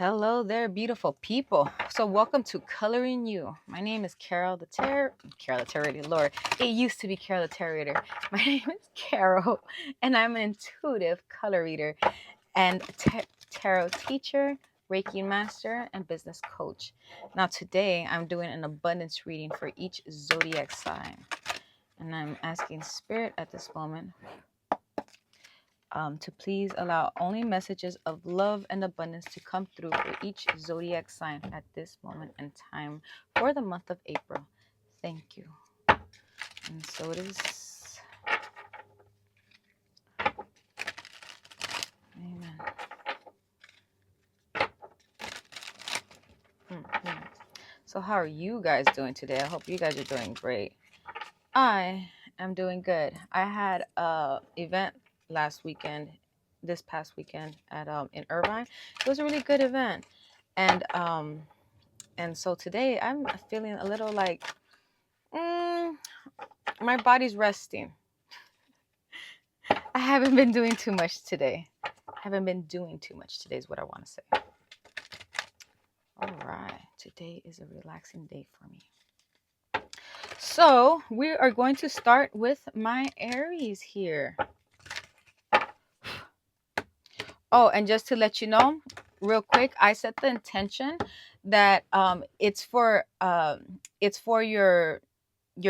Hello there, beautiful people. So welcome to Coloring You. My name is Carol the Tarot Reader. Lord, it used to be Carol the Tarot Reader. My name is Carol, and I'm an intuitive color reader and tarot teacher, Reiki master, and business coach. Now today, I'm doing an abundance reading for each zodiac sign, and I'm asking Spirit at this moment to please allow only messages of love and abundance to come through for each zodiac sign at this moment in time for the month of April. Thank you. And so it is. Amen. So how are you guys doing today? I hope you guys are doing great. I am doing good. I had a event this past weekend at in Irvine. It was a really good event. And so today I'm feeling a little like my body's resting. I haven't been doing too much today. Is what I want to say. All right. Today is a relaxing day for me. So we are going to start with my Aries here. Oh, and just to let you know, real quick, I set the intention that it's for your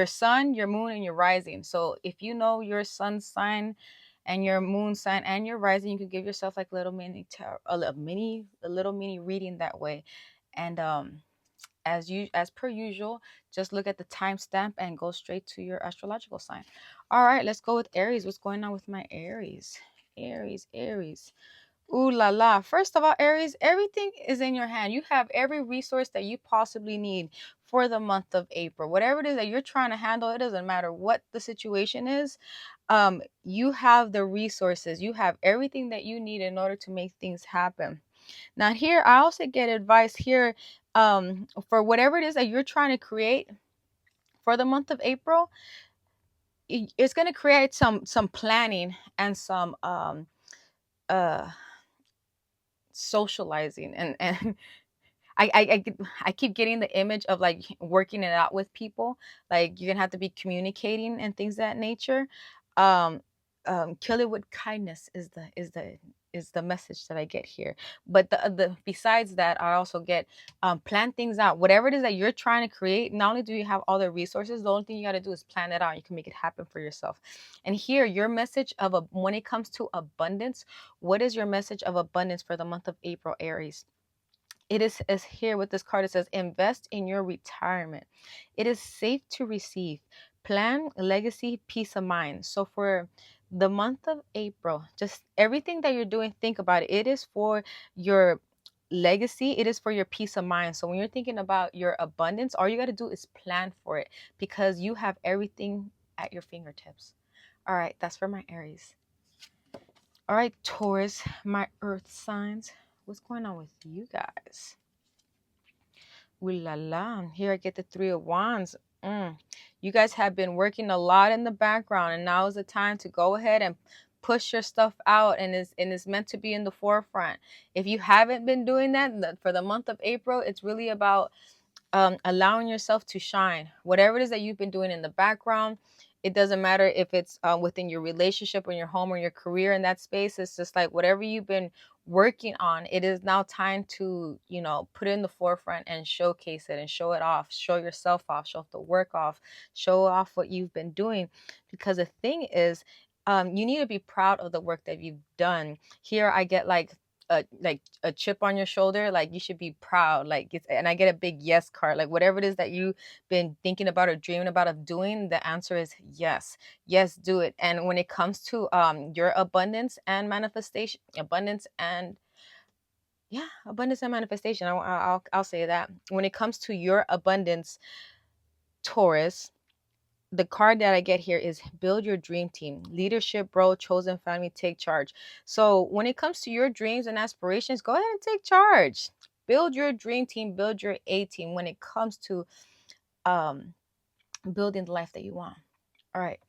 sun, your moon, and your rising. So if you know your sun sign and your moon sign and your rising, you can give yourself like a little mini reading that way. And as per usual, just look at the timestamp and go straight to your astrological sign. All right, let's go with Aries. What's going on with my Aries? Aries. Ooh la la. First of all, Aries, everything is in your hand. You have every resource that you possibly need for the month of April. Whatever it is that you're trying to handle, it doesn't matter what the situation is. You have the resources. You have everything that you need in order to make things happen. Now here, I also get advice here for whatever it is that you're trying to create for the month of April. It's going to create some planning and some socializing and I keep getting the image of like working it out with people. Like you're gonna have to be communicating and things of that nature. Kill it with kindness is the message that I get here. But the besides that, I also get plan things out. Whatever it is that you're trying to create, not only do you have all the resources, the only thing you got to do is plan it out. You can make it happen for yourself. And here, your message of when it comes to abundance, what is your message of abundance for the month of April, Aries? It is as here with this card, it says invest in your retirement. It is safe to receive. Plan, legacy, peace of mind. So for the month of April, just everything that you're doing, think about it. It is for your legacy. It is for your peace of mind. So when you're thinking about your abundance, all you got to do is plan for it because you have everything at your fingertips. All right, that's for my Aries. All right, Taurus, my earth signs. What's going on with you guys? Ooh la la. Here I get the Three of Wands. You guys have been working a lot in the background, and now is the time to go ahead and push your stuff out, and it's meant to be in the forefront. If you haven't been doing that for the month of April, it's really about allowing yourself to shine. Whatever it is that you've been doing in the background, it doesn't matter if it's within your relationship or your home or your career in that space. It's just like whatever you've been working on, it is now time to, put it in the forefront and showcase it and show it off, show yourself off, show the work off, show off what you've been doing. Because the thing is, you need to be proud of the work that you've done. Here I get like a chip on your shoulder, like you should be proud, and I get a big yes card, like whatever it is that you've been thinking about or dreaming about of doing, the answer is yes, do it. And when it comes to your abundance and manifestation, abundance and manifestation, I'll say that when it comes to your abundance, Taurus, the card that I get here is build your dream team, leadership, bro, chosen family, take charge. So when it comes to your dreams and aspirations, go ahead and take charge. Build your dream team, build your A team when it comes to building the life that you want. All right.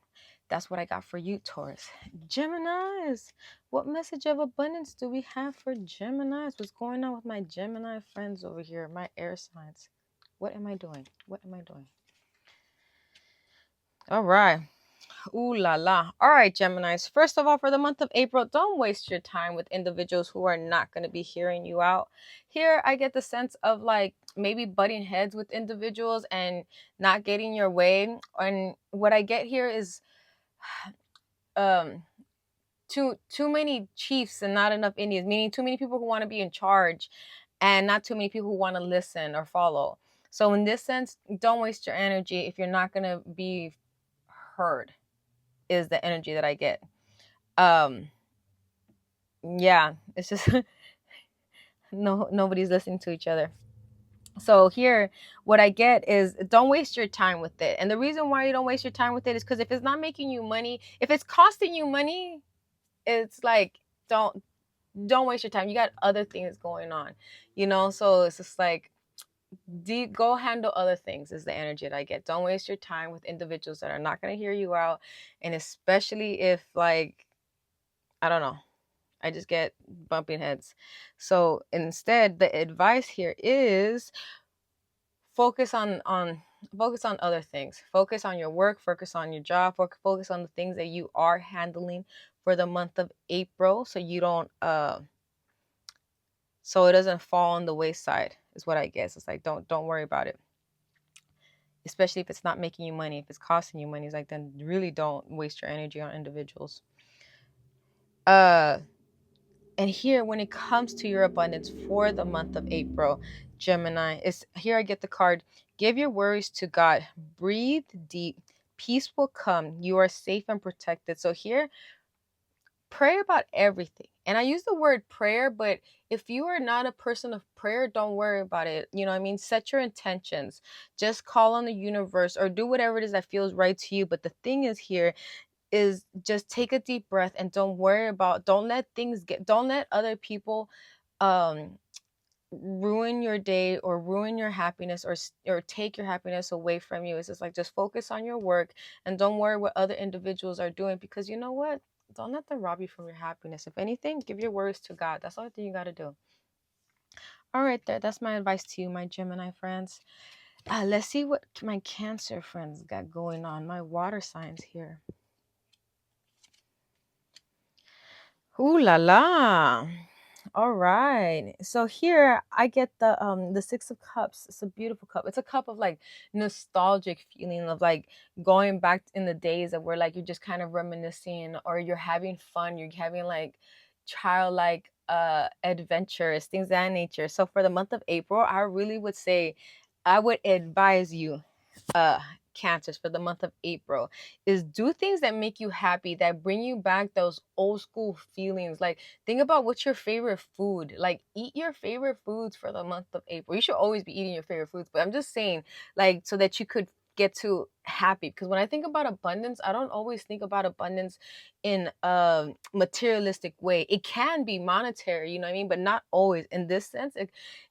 That's what I got for you, Taurus. Geminis, what message of abundance do we have for Geminis? What's going on with my Gemini friends over here, my air signs? What am I doing? What am I doing? All right. Ooh la la. All right, Geminis. First of all, for the month of April, don't waste your time with individuals who are not going to be hearing you out. Here, I get the sense of like maybe butting heads with individuals and not getting your way. And what I get here is um too many chiefs and not enough Indians, meaning too many people who want to be in charge and not too many people who want to listen or follow. So in this sense, don't waste your energy if you're not going to be heard, is the energy that I get. Yeah, it's just nobody's listening to each other. So here, what I get is don't waste your time with it. And the reason why you don't waste your time with it is because if it's not making you money, if it's costing you money, it's like don't waste your time. You got other things going on, you know? So it's just like go handle other things is the energy that I get. Don't waste your time with individuals that are not going to hear you out. And especially if like, I don't know, I just get bumping heads. So instead, the advice here is focus on other things. Focus on your work, focus on your job, focus on the things that you are handling for the month of April, so you don't so it doesn't fall on the wayside, is what I guess. It's like don't worry about it. Especially if it's not making you money, if it's costing you money, it's like then really don't waste your energy on individuals. And here, when it comes to your abundance for the month of April, Gemini, is here I get the card, give your worries to God, breathe deep, peace will come, you are safe and protected. So here, pray about everything. And I use the word prayer, but if you are not a person of prayer, don't worry about it. You know what I mean? Set your intentions. Just call on the universe or do whatever it is that feels right to you. But the thing is here is just take a deep breath and don't let other people ruin your day or ruin your happiness or take your happiness away from you. It's just like just focus on your work and don't worry what other individuals are doing, because you know what, don't let them rob you from your happiness. If anything, give your worries to God. That's the only thing you got to do. All right, that's my advice to you, my Gemini friends. Let's see what my Cancer friends got going on, my water signs here. Ooh la la. All right. So here I get the 6 of Cups. It's a beautiful cup. It's a cup of like nostalgic feeling of like going back in the days that where like you're just kind of reminiscing or you're having fun, you're having like childlike adventures, things of that nature. So for the month of April, I really would say I would advise you uh Cancers, for the month of April, is do things that make you happy, that bring you back those old school feelings. Like think about what's your favorite food. Like eat your favorite foods for the month of April. You should always be eating your favorite foods, but I'm just saying, like, so that you could get to happy. Because when I think about abundance, I don't always think about abundance in a materialistic way. It can be monetary, you know what I mean, but not always. In this sense,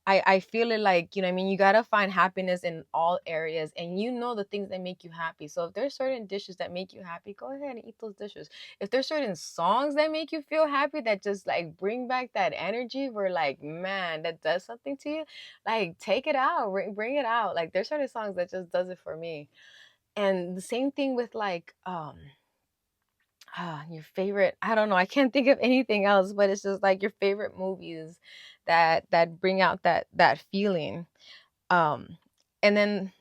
I feel it like, you know what I mean, you gotta find happiness in all areas, and you know the things that make you happy. So if there's certain dishes that make you happy, go ahead and eat those dishes. If there's certain songs that make you feel happy, that just like bring back that energy where like, man, that does something to you, like take it out, bring it out. Like there's certain songs that just does it for me. And the same thing with like your favorite, I don't know, I can't think of anything else, but it's just like your favorite movies that bring out that feeling. And then,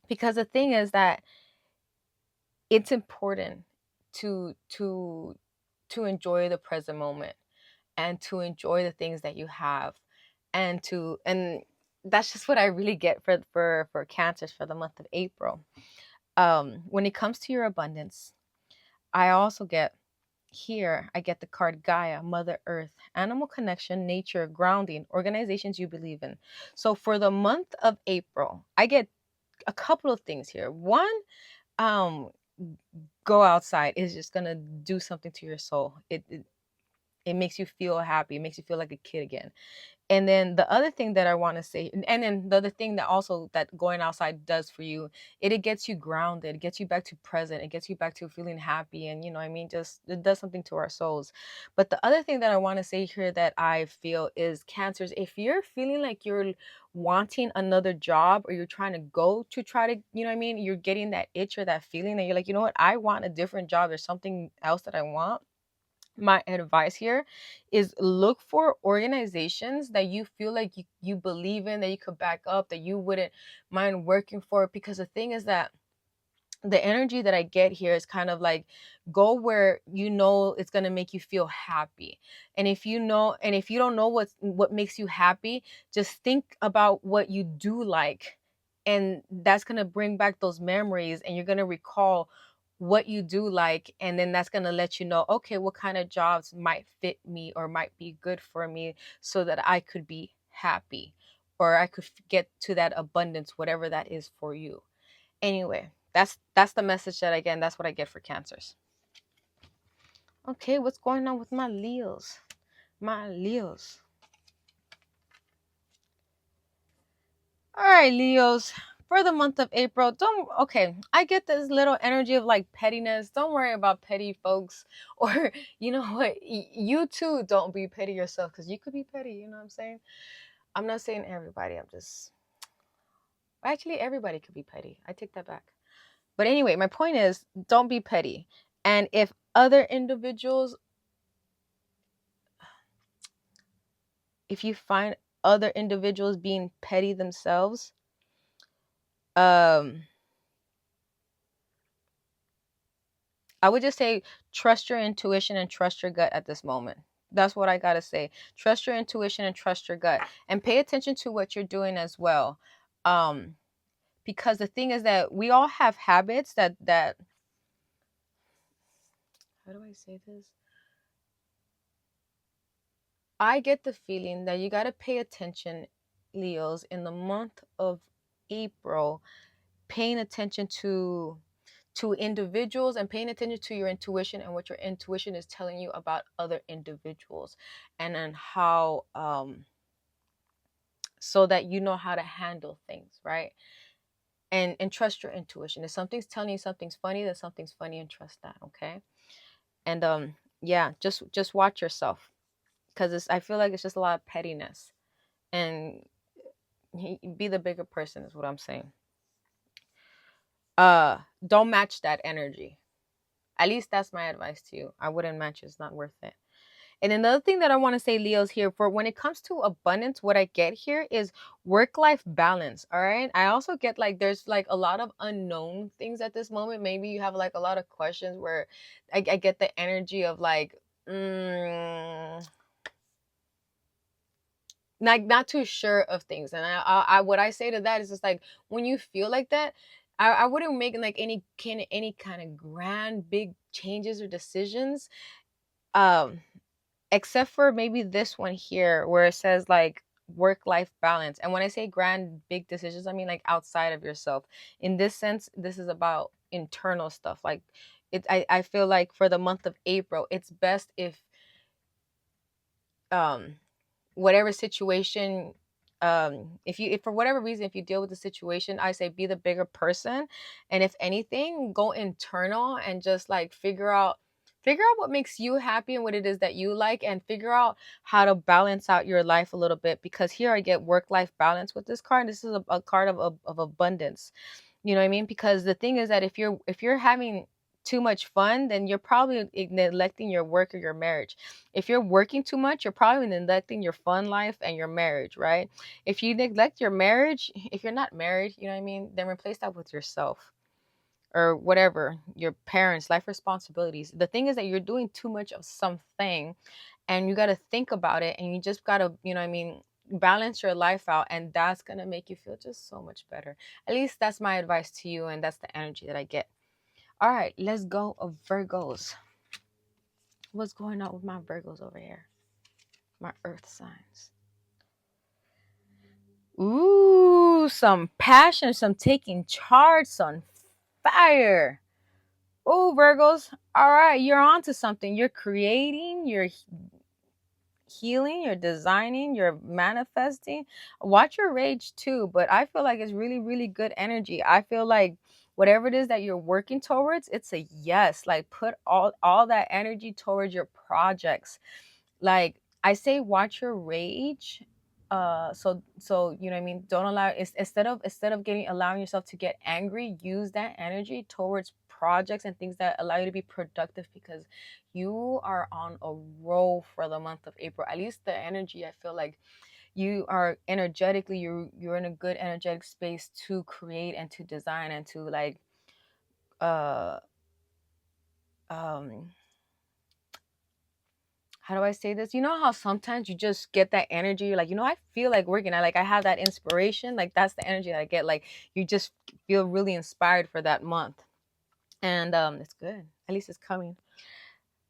because the thing is that it's important to enjoy the present moment and to enjoy the things that you have, and that's just what I really get for Cancers for the month of April. When it comes to your abundance, I also get here, I get the card Gaia, Mother Earth, animal connection, nature, grounding, organizations you believe in. So for the month of April, I get a couple of things here. One, go outside is just gonna do something to your soul. It makes you feel happy. It makes you feel like a kid again. And then the other thing that I want to say, and then the other thing that also that going outside does for you, it gets you grounded, it gets you back to present, it gets you back to feeling happy, and you know what I mean, just it does something to our souls. But the other thing that I want to say here that I feel is Cancers, if you're feeling like you're wanting another job, or you're trying to go to try to, you know what I mean, you're getting that itch or that feeling that you're like, you know what, I want a different job, there's something else that I want. My advice here is look for organizations that you feel like you believe in, that you could back up, that you wouldn't mind working for. Because the thing is that the energy that I get here is kind of like, go where you know it's going to make you feel happy. And if you know, and if you don't know what makes you happy, just think about what you do like, and that's going to bring back those memories, and you're going to recall what you do like, and then that's going to let you know, okay, what kind of jobs might fit me or might be good for me, so that I could be happy, or I could get to that abundance, whatever that is for you. Anyway, that's the message that, again, that's what I get for Cancers. Okay, what's going on with my Leos? My Leos. All right, Leos. For the month of April, I get this little energy of like pettiness. Don't worry about petty folks. Or, you know what? You too, don't be petty yourself, because you could be petty. You know what I'm saying? I'm not saying everybody. Actually, everybody could be petty. I take that back. But anyway, my point is, don't be petty. And if you find other individuals being petty themselves, I would just say trust your intuition and trust your gut at this moment. That's what I gotta say. Trust your intuition and trust your gut, and pay attention to what you're doing as well. Because the thing is that we all have habits that how do I say this? I get the feeling that you gotta pay attention, Leos, in the month of April, paying attention to individuals, and paying attention to your intuition and what your intuition is telling you about other individuals, and then how so that you know how to handle things, right? And trust your intuition. If something's telling you something's funny, then something's funny, and trust that. Okay. And yeah, just watch yourself, because I feel like it's just a lot of pettiness, and be the bigger person is what I'm saying. Don't match that energy. At least that's my advice to you. I wouldn't match it. It's not worth it. And another thing that I want to say, Leos, here, for when it comes to abundance, what I get here is work-life balance. All right. I also get like there's like a lot of unknown things at this moment. Maybe you have like a lot of questions where I get the energy of like, not too sure of things. And I what I say to that is just like, when you feel like that, I wouldn't make like any kind of grand big changes or decisions, um except for maybe this one here where it says like work life balance. And when I say grand big decisions, I mean like outside of yourself. In this sense, this is about internal stuff. Like I feel like for the month of April, it's best if um whatever situation, if for whatever reason, if you deal with the situation, I say be the bigger person. And if anything, go internal and just like figure out what makes you happy and what it is that you like, and figure out how to balance out your life a little bit. Because here I get work life balance with this card. This is a card of abundance. You know what I mean? Because the thing is that if you're having too much fun, then you're probably neglecting your work or your marriage. If you're working too much, you're probably neglecting your fun life and your marriage, right? If you neglect your marriage, if you're not married, you know what I mean, then replace that with yourself or whatever, your parents, life responsibilities. The thing is that you're doing too much of something, and you got to think about it, and you just got to, you know what I mean, balance your life out, and that's going to make you feel just so much better. At least that's my advice to you, and that's the energy that I get. All right, let's go of Virgos. What's going on with my Virgos over here? My earth signs. Ooh, some passion, some taking charge, some fire. Oh, Virgos. All right, you're on to something. You're creating, healing, you're designing, you're manifesting. Watch your rage too, but I feel like it's really, really good energy. I feel like whatever it is that you're working towards, it's a yes. Like put all that energy towards your projects. Like I say, watch your rage. So you know what I mean. Don't allow instead of getting allowing yourself to get angry. Use that energy towards projects and things that allow you to be productive, because you are on a roll for the month of April. At least the energy, I feel like you are energetically, you're in a good energetic space to create and to design and to like uh um how do I say this? You know how sometimes you just get that energy, you're like, I feel like working. I have that inspiration. Like that's the energy that I get. Like you just feel really inspired for that month. And it's good. At least it's coming.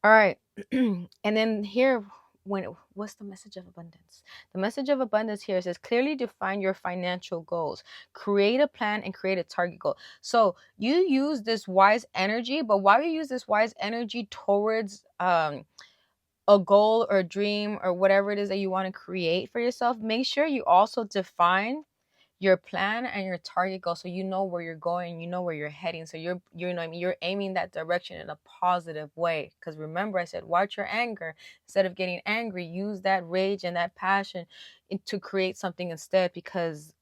All right. And then here, what's the message of abundance? The message of abundance here says clearly define your financial goals, create a plan, and create a target goal. So you use this wise energy, but while you use this wise energy towards a goal or a dream or whatever it is that you want to create for yourself, make sure you also define your plan and your target goal, so you know where you're going, you know where you're heading, so you're you know what I mean, you're aiming that direction in a positive way. Because remember, I said watch your anger. Instead of getting angry, use that rage and that passion to create something instead, because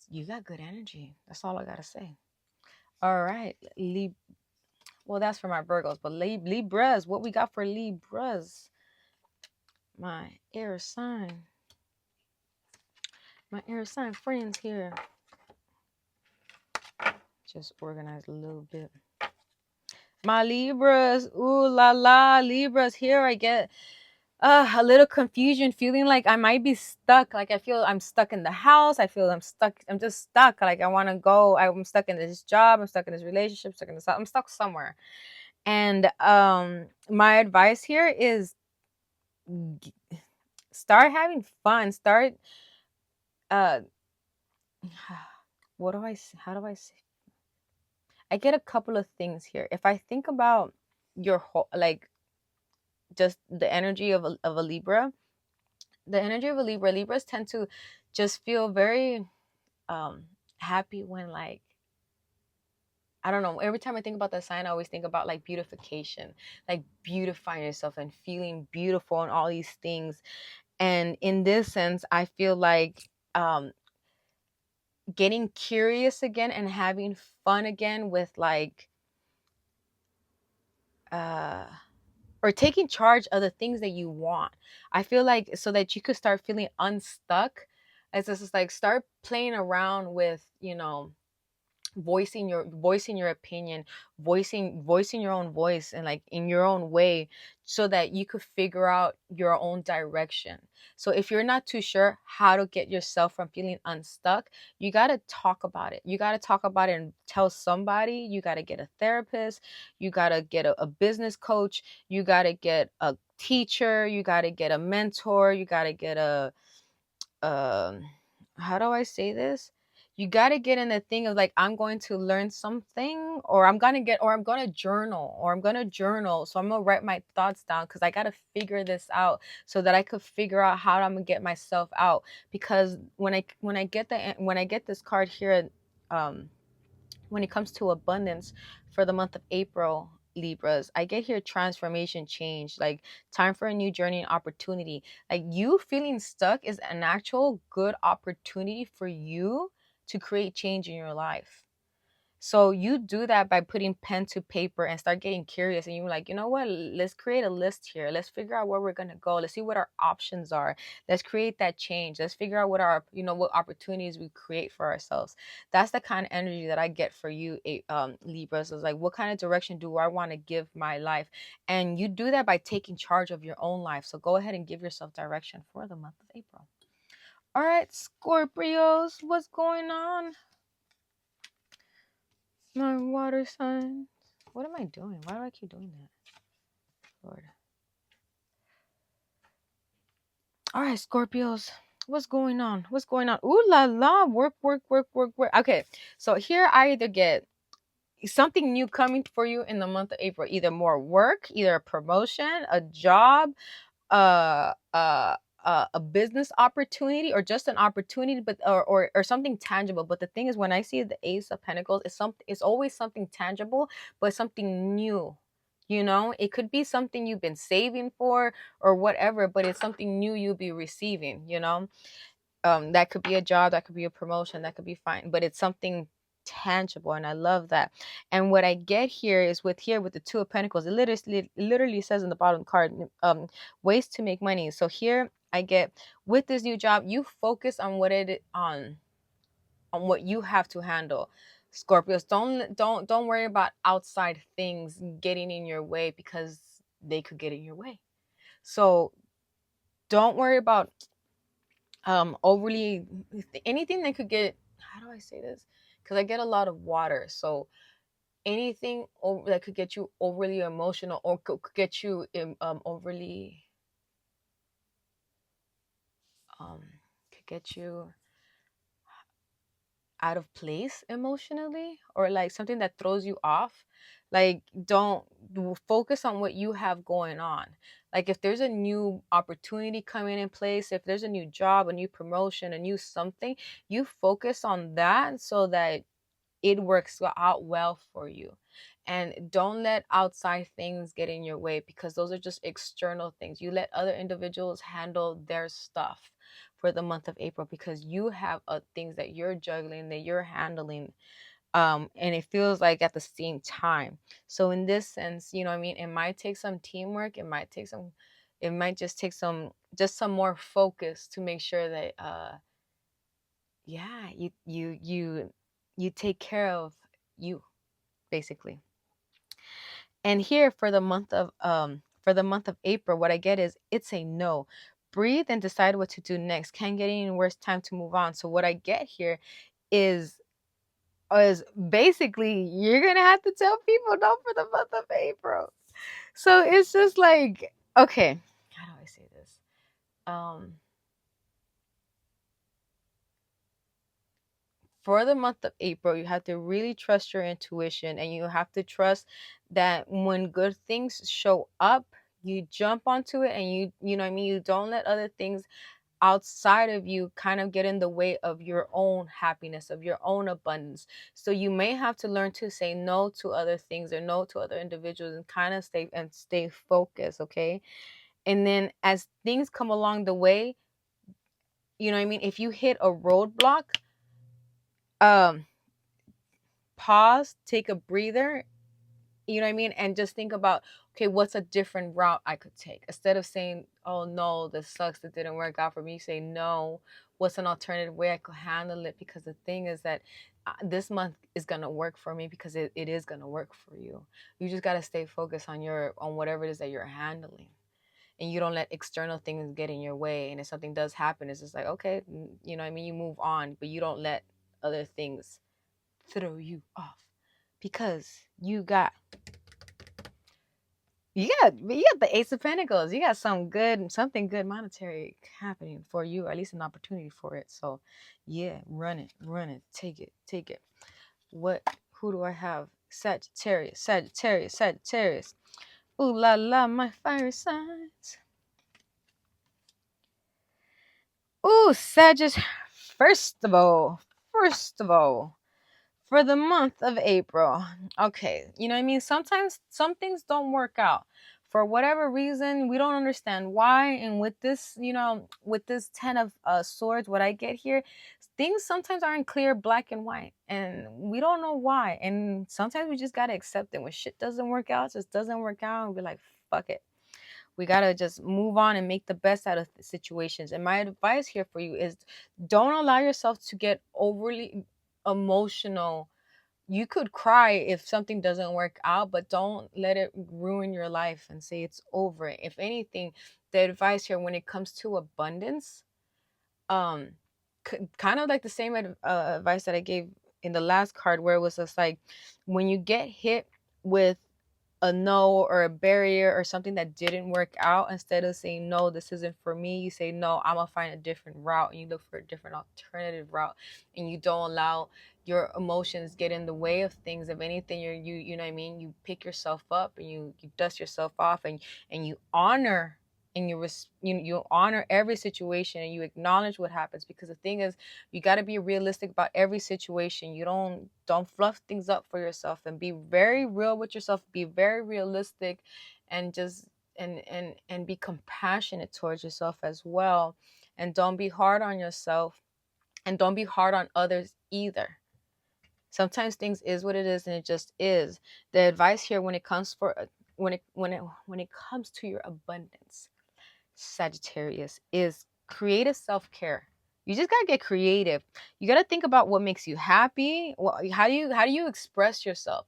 you got good energy. That's all I gotta say. All right, well, that's for my Virgos, but Libras, what we got for Libras? My air sign, friends here. Just organize a little bit. My Libras, ooh la la, Libras. Here I get a little confusion, feeling like I might be stuck. Like I feel I'm stuck in the house. I feel I'm stuck. I'm just stuck. Like I want to go. I'm stuck in this job. I'm stuck in this relationship. Stuck in this. I'm stuck somewhere. And my advice here is start having fun. Start uh, what do I? How do I say? I get a couple of things here. If I think about your whole, like just the energy of a Libra, the energy of a Libra, Libras tend to just feel very um happy when, like, I don't know, every time I think about that sign, I always think about like beautification, like beautifying yourself and feeling beautiful and all these things. And in this sense, I feel like getting curious again and having fun again with like uh or taking charge of the things that you want. I feel like so that you could start feeling unstuck. It's just like start playing around with, voicing your opinion, voicing your own voice and like in your own way, so that you could figure out your own direction. So if you're not too sure how to get yourself from feeling unstuck, you got to talk about it. You got to talk about it and tell somebody. You got to get a therapist, you got to get a business coach, you got to get a teacher, you got to get a mentor, you got to get a um how do I say this? You got to get in the thing of like, I'm going to learn something, or I'm going to journal, so I'm going to write my thoughts down, because I got to figure this out so that I could figure out how I'm going to get myself out. Because when I get this card here, um when it comes to abundance for the month of April, Libras, I get here transformation, change, like time for a new journey and opportunity. Like you feeling stuck is an actual good opportunity for you to create change in your life. So you do that by putting pen to paper and start getting curious, and you're like, you know what? Let's create a list here. Let's figure out where we're gonna go. Let's see what our options are. Let's create that change. Let's figure out what opportunities we create for ourselves. That's the kind of energy that I get for you, Libra. So it's like, what kind of direction do I want to give my life? And you do that by taking charge of your own life. So go ahead and give yourself direction for the month of April. All right, Scorpios, what's going on? My water signs. What am I doing? Why do I keep doing that? Lord. All right, Scorpios. What's going on? Ooh la la. Work, work, work, work, work. Okay. So here I either get something new coming for you in the month of April. Either more work, either a promotion, a job, a business opportunity or just an opportunity, but or something tangible. But the thing is, when I see the Ace of Pentacles, it's always something tangible, but something new. You know, it could be something you've been saving for or whatever, but it's something new you'll be receiving, you know. That could be a job, that could be a promotion, that could be fine, but it's something tangible, and I love that. And what I get here is with the Two of Pentacles, it literally says in the bottom card, ways to make money. So here I get, with this new job, you focus on what you have to handle. Scorpios, don't worry about outside things getting in your way, because they could get in your way. So don't worry about overly anything that could get, how do I say this, because I get a lot of water. So anything that could get you overly emotional, or could get you overly um could get you out of place emotionally, or like something that throws you off. Like, don't focus on what you have going on. Like, if there's a new opportunity coming in place, if there's a new job, a new promotion, a new something, you focus on that so that it works out well for you. And don't let outside things get in your way, because those are just external things. You let other individuals handle their stuff for the month of April, because you have things that you're juggling, that you're handling, and it feels like at the same time. So in this sense, you know what I mean, it might take some teamwork, it might just take some more focus to make sure that yeah, you take care of you, basically. And here for the month of April, what I get is, it's a no. Breathe and decide what to do next. Can't get any worse, time to move on. So what I get here is basically, you're gonna have to tell people no for the month of April. So it's just like, okay, how do I say this? For the month of April, you have to really trust your intuition, and you have to trust that when good things show up, you jump onto it, and you know what I mean, you don't let other things outside of you kind of get in the way of your own happiness, of your own abundance. So you may have to learn to say no to other things, or no to other individuals, and kind of stay focused, okay? And then as things come along the way, you know what I mean, if you hit a roadblock, um pause, take a breather, you know what I mean, and just think about, okay, what's a different route I could take? Instead of saying, oh no, this sucks, it didn't work out for me, say, no, what's an alternative way I could handle it? Because the thing is that this month is gonna work for me, because it is gonna work for you. You just gotta stay focused on whatever it is that you're handling, and you don't let external things get in your way. And if something does happen, it's just like, okay, you know what I mean, you move on, but you don't let other things throw you off, because you got the Ace of Pentacles. You got something good monetary happening for you, or at least an opportunity for it. So yeah, run it, take it. Who do I have? Sagittarius. Ooh la la, my fire signs. Ooh, Sagittarius. First of all, for the month of April. Okay, you know what I mean? Sometimes some things don't work out. For whatever reason, we don't understand why. And with this, with this 10 of swords, what I get here, things sometimes aren't clear, black and white. And we don't know why. And sometimes we just got to accept it. When shit doesn't work out, it just doesn't work out. And be like, fuck it. We got to just move on and make the best out of the situations. And my advice here for you is, don't allow yourself to get overly emotional. You could cry if something doesn't work out, but don't let it ruin your life and say it's over. If anything, the advice here when it comes to abundance, um kind of like the same advice that I gave in the last card, where it was just like, when you get hit with a no, or a barrier, or something that didn't work out, instead of saying, no, this isn't for me, you say, no, I'm gonna find a different route. And you look for a different alternative route, and you don't allow your emotions get in the way of things. If anything, you know what I mean, you pick yourself up, and you dust yourself off, and you honor and you honor every situation and you acknowledge what happens, because the thing is, you got to be realistic about every situation. You don't fluff things up for yourself, and be very real with yourself, be very realistic, and just and be compassionate towards yourself as well, and don't be hard on yourself, and don't be hard on others either. Sometimes things is what it is, and it just is. The advice here when it comes when it comes to your abundance, Sagittarius, is creative self-care. You just gotta get creative. You gotta think about what makes you happy. How do you express yourself?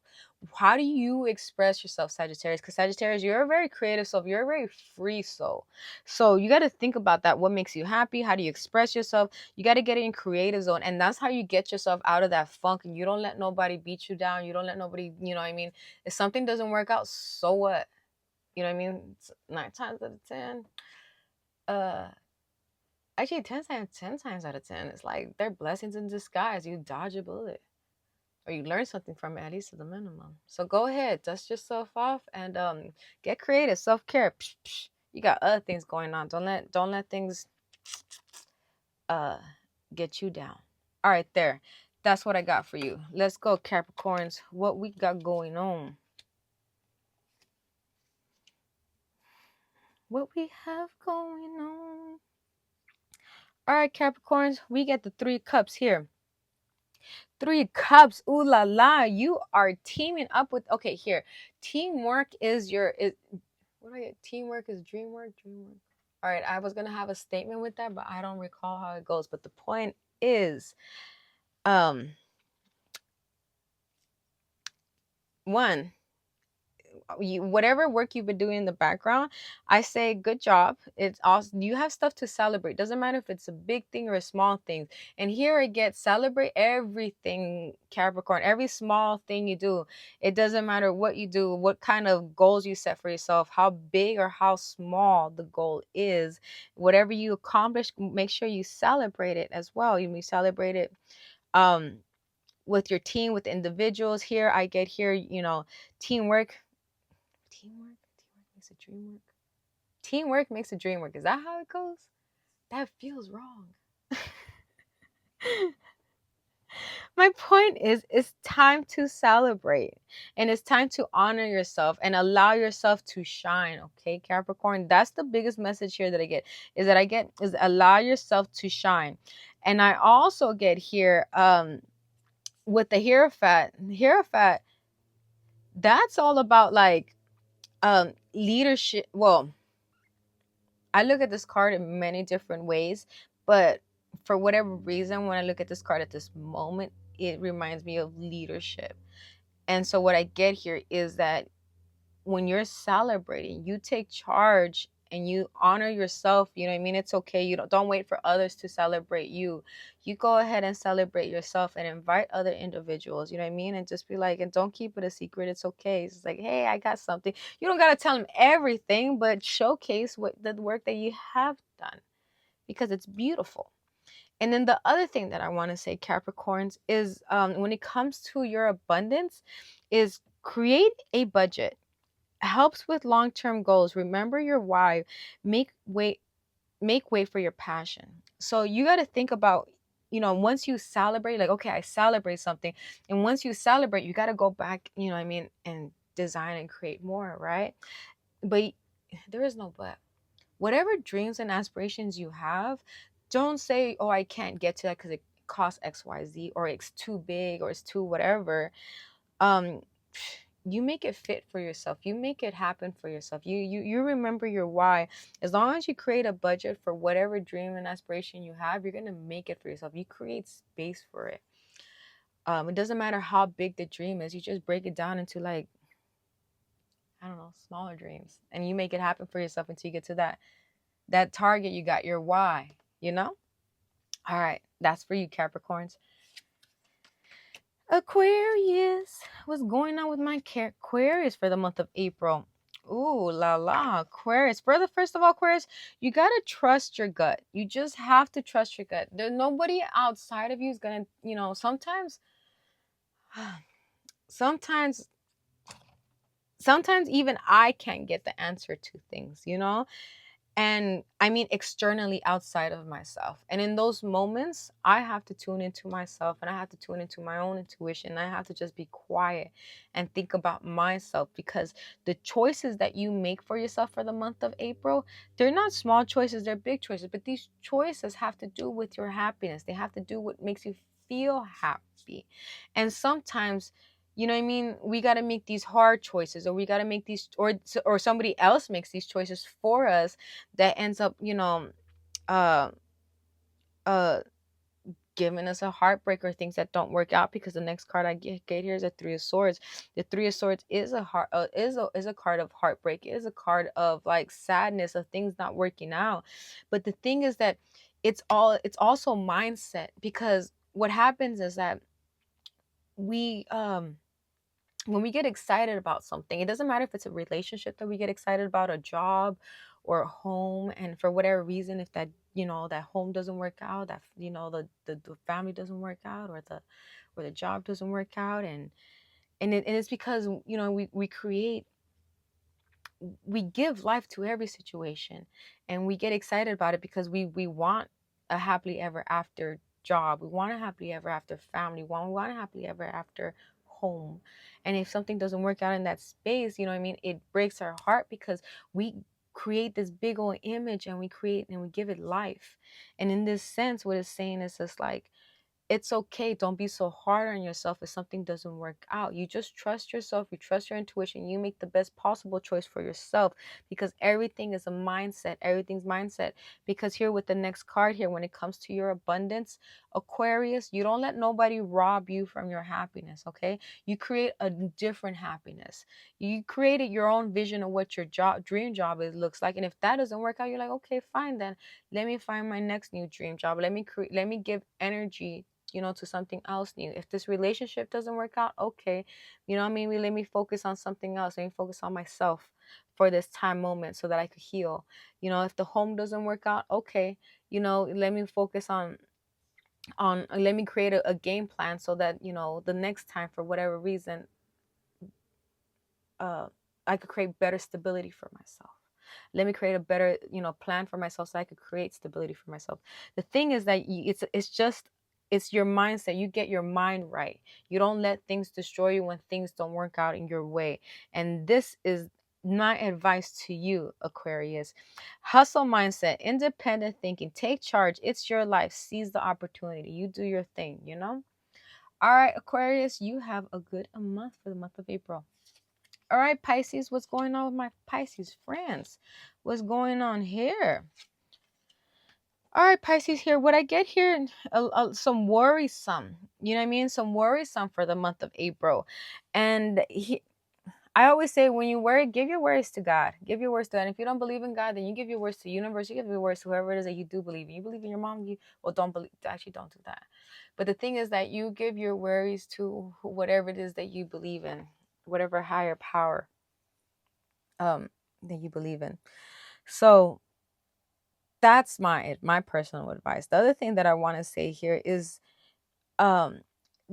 How do you express yourself, Sagittarius? Because Sagittarius, you're a very creative soul. You're a very free soul. So you got to think about that. What makes you happy? How do you express yourself? You got to get in creative zone, and that's how you get yourself out of that funk. And you don't let nobody beat you down. You don't let nobody, you know what I mean? If something doesn't work out, so what? You know what I mean? It's 9 times out of 10. Uh, Actually, 10 times out of 10, it's like they're blessings in disguise. You dodge a bullet, or you learn something from it, at least to the minimum. So go ahead, dust yourself off, and get creative. Self-care. You got other things going on. Don't let things uh get you down. All right, there. That's what I got for you. Let's go, Capricorns. What we got going on? What we have going on? All right, Capricorns, we get the 3 cups here. 3 cups. Ooh la la. You are teaming up with, okay, here. Teamwork is what do I get? Teamwork is dreamwork. All right, I was gonna have a statement with that, but I don't recall how it goes. But the point is, one, whatever work you've been doing in the background, I say good job. It's also, you have stuff to celebrate. Doesn't matter if it's a big thing or a small thing. And here I get, celebrate everything, Capricorn. Every small thing you do. It doesn't matter what you do, what kind of goals you set for yourself, how big or how small the goal is. Whatever you accomplish, make sure you celebrate it as well. You may celebrate it with your team, with individuals. Here I get here, teamwork. Teamwork makes a dream work. Teamwork makes a dream work. Is that how it goes? That feels wrong. My point is, it's time to celebrate, and it's time to honor yourself and allow yourself to shine. Okay, Capricorn, that's the biggest message here that I get, is allow yourself to shine. And I also get here with the Hierophant, that's all about like leadership. Well, I look at this card in many different ways, but for whatever reason, when I look at this card at this moment, it reminds me of leadership. And so what I get here is that when you're celebrating, you take charge and you honor yourself. You know what I mean? It's okay. You don't wait for others to celebrate you. You go ahead and celebrate yourself and invite other individuals. You know what I mean? And just be like, and don't keep it a secret. It's okay. It's like, hey, I got something. You don't got to tell them everything, but showcase what the work that you have done, because it's beautiful. And then the other thing that I want to say, Capricorns, is when it comes to your abundance, is create a budget. Helps with long-term goals. Remember your why. Make way for your passion. So you got to think about, once you celebrate, like, okay, I celebrate something. And once you celebrate, you got to go back, you know what I mean, and design and create more, right? But there is no but. Whatever dreams and aspirations you have, don't say, oh, I can't get to that because it costs XYZ, or it's too big, or it's too whatever. You make it fit for yourself. You make it happen for yourself. You remember your why. As long as you create a budget for whatever dream and aspiration you have, you're gonna make it for yourself. You create space for it. It doesn't matter how big the dream is. You just break it down into, like, I don't know, smaller dreams, and you make it happen for yourself until you get to that target. You got your why. All right, that's for you, Capricorns. Aquarius, what's going on with my Aquarius for the month of April? Ooh la la, Aquarius. First of all, Aquarius, you gotta trust your gut. You just have to trust your gut. There's nobody outside of you is gonna, sometimes even I can't get the answer to things, And I mean externally, outside of myself. And in those moments, I have to tune into myself, and I have to tune into my own intuition. I have to just be quiet and think about myself, because the choices that you make for yourself for the month of April, they're not small choices, they're big choices. But these choices have to do with your happiness. They have to do what makes you feel happy. And sometimes, you know what I mean, we got to make these hard choices, or we got to make these, or somebody else makes these choices for us, that ends up, uh uh giving us a heartbreak, or things that don't work out. Because the next card I get here is a Three of Swords. The Three of Swords is a heart is a card of heartbreak. It is a card of like sadness, of things not working out. But the thing is that it's also mindset. Because what happens is that we when we get excited about something, it doesn't matter if it's a relationship that we get excited about, a job, or a home. And for whatever reason, if that, that home doesn't work out, that, the family doesn't work out, or the job doesn't work out. And it's because, we give life to every situation, and we get excited about it because we want a happily ever after job. We want a happily ever after family. We want a happily ever after home. And if something doesn't work out in that space, it breaks our heart, because we create this big old image, and we create and we give it life. And in this sense, what it's saying is just like, it's okay. Don't be so hard on yourself if something doesn't work out. You just trust yourself. You trust your intuition. You make the best possible choice for yourself, because everything is a mindset. Everything's mindset. Because here with the next card here, when it comes to your abundance, Aquarius, you don't let nobody rob you from your happiness, okay? You create a different happiness. You created your own vision of what your dream job looks like. And if that doesn't work out, you're like, okay, fine then. Let me find my next new dream job. Let me give energy, to something else new. If this relationship doesn't work out, okay, maybe let me focus on something else. Let me focus on myself for this time moment, so that I could heal. If the home doesn't work out, okay, let me focus on let me create a game plan, so that, the next time, for whatever reason, uh I could create better stability for myself. Let me create a better, plan for myself, so I could create stability for myself. The thing is that it's your mindset. You get your mind right. You don't let things destroy you when things don't work out in your way. And this is my advice to you, Aquarius. Hustle mindset, independent thinking, take charge. It's your life. Seize the opportunity. You do your thing. All right, Aquarius, you have a good month for the month of April. All right, Pisces, what's going on with my Pisces friends? What's going on here? All right, Pisces, here. What I get here, some worrisome. You know what I mean? Some worrisome for the month of April. And I always say, when you worry, give your worries to God. Give your worries to God. And if you don't believe in God, then you give your worries to the universe. You give your worries to whoever it is that you do believe in. You believe in your mom, don't believe. Actually, don't do that. But the thing is that you give your worries to whatever it is that you believe in, whatever higher power that you believe in. So that's my personal advice. The other thing that I want to say here is, um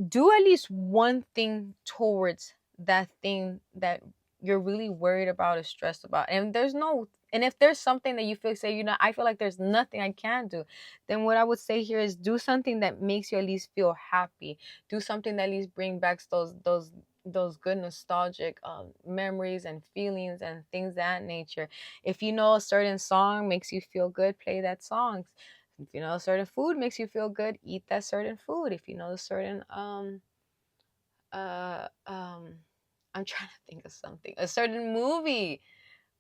do at least one thing towards that thing that you're really worried about or stressed about. And if there's something that you feel, say, I feel like there's nothing I can do, then what I would say here is, do something that makes you at least feel happy. Do something that at least bring back those good nostalgic memories and feelings and things of that nature. If you know a certain song makes you feel good, play that song. If you know a certain food makes you feel good, eat that certain food. If you know a certain uh um I'm trying to think of something. A certain movie.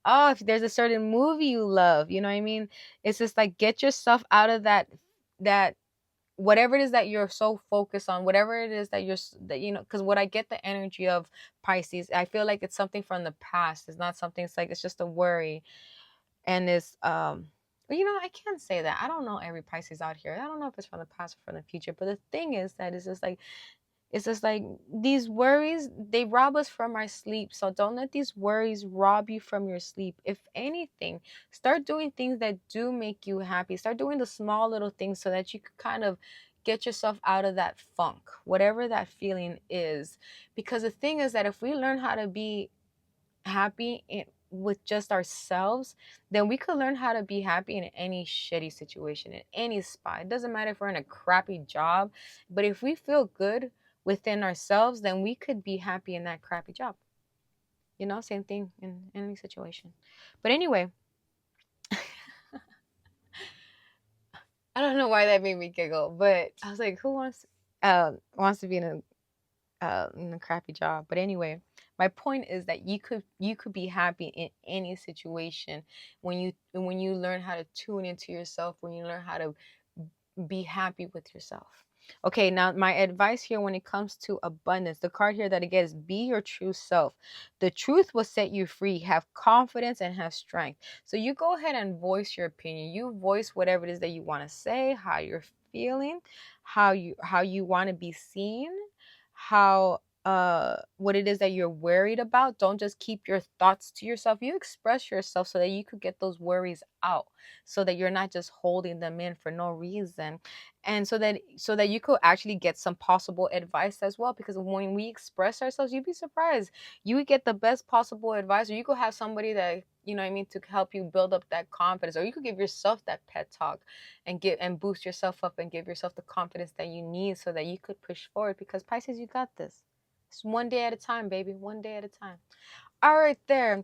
Oh, if there's a certain movie you love, you know what I mean? It's just like, get yourself out of that whatever it is that you're so focused on, whatever it is that because what I get the energy of Pisces, I feel like it's something from the past. It's not something, it's like, it's just a worry. And it's well, I can't say that. I don't know every Pisces out here. I don't know if it's from the past or from the future. But the thing is that it's just like these worries, they rob us from our sleep. So don't let these worries rob you from your sleep. If anything, start doing things that do make you happy. Start doing the small little things, so that you can kind of get yourself out of that funk, whatever that feeling is. Because the thing is that if we learn how to be happy with just ourselves, then we could learn how to be happy in any shitty situation, in any spot. It doesn't matter if we're in a crappy job, but if we feel good within ourselves, then we could be happy in that crappy job. You know, same thing in any situation. But anyway, I don't know why that made me giggle, but I was like, who wants to be in a crappy job? But anyway, my point is that you could be happy in any situation when you learn how to tune into yourself, when you learn how to be happy with yourself. Okay, now my advice here when it comes to abundance, the card here that it gets, be your true self. The truth will set you free. Have confidence and have strength. So you go ahead and voice your opinion. You voice whatever it is that you want to say, how you're feeling, how you want to be seen, how what it is that you're worried about. Don't just keep your thoughts to yourself. You express yourself so that you could get those worries out, so that you're not just holding them in for no reason, and so that you could actually get some possible advice as well. Because when we express ourselves, you'd be surprised, you would get the best possible advice, or you could have somebody that, you know what I mean, to help you build up that confidence, or you could give yourself that pet talk and get and boost yourself up and give yourself the confidence that you need so that you could push forward. Because Pisces, you got this. It's one day at a time, baby, one day at a time. All right, there,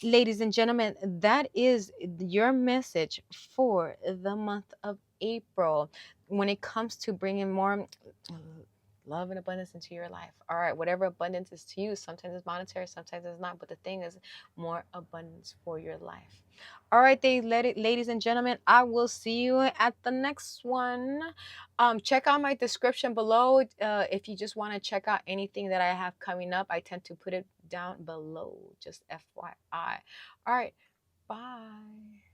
ladies and gentlemen, that is your message for the month of April when it comes to bringing more love and abundance into your life. All right, whatever abundance is to you, sometimes it's monetary, sometimes it's not, but the thing is, more abundance for your life. All right, ladies and gentlemen, I will see you at the next one. Check out my description below if you just want to check out anything that I have coming up. I tend to put it down below, just FYI. All right, bye.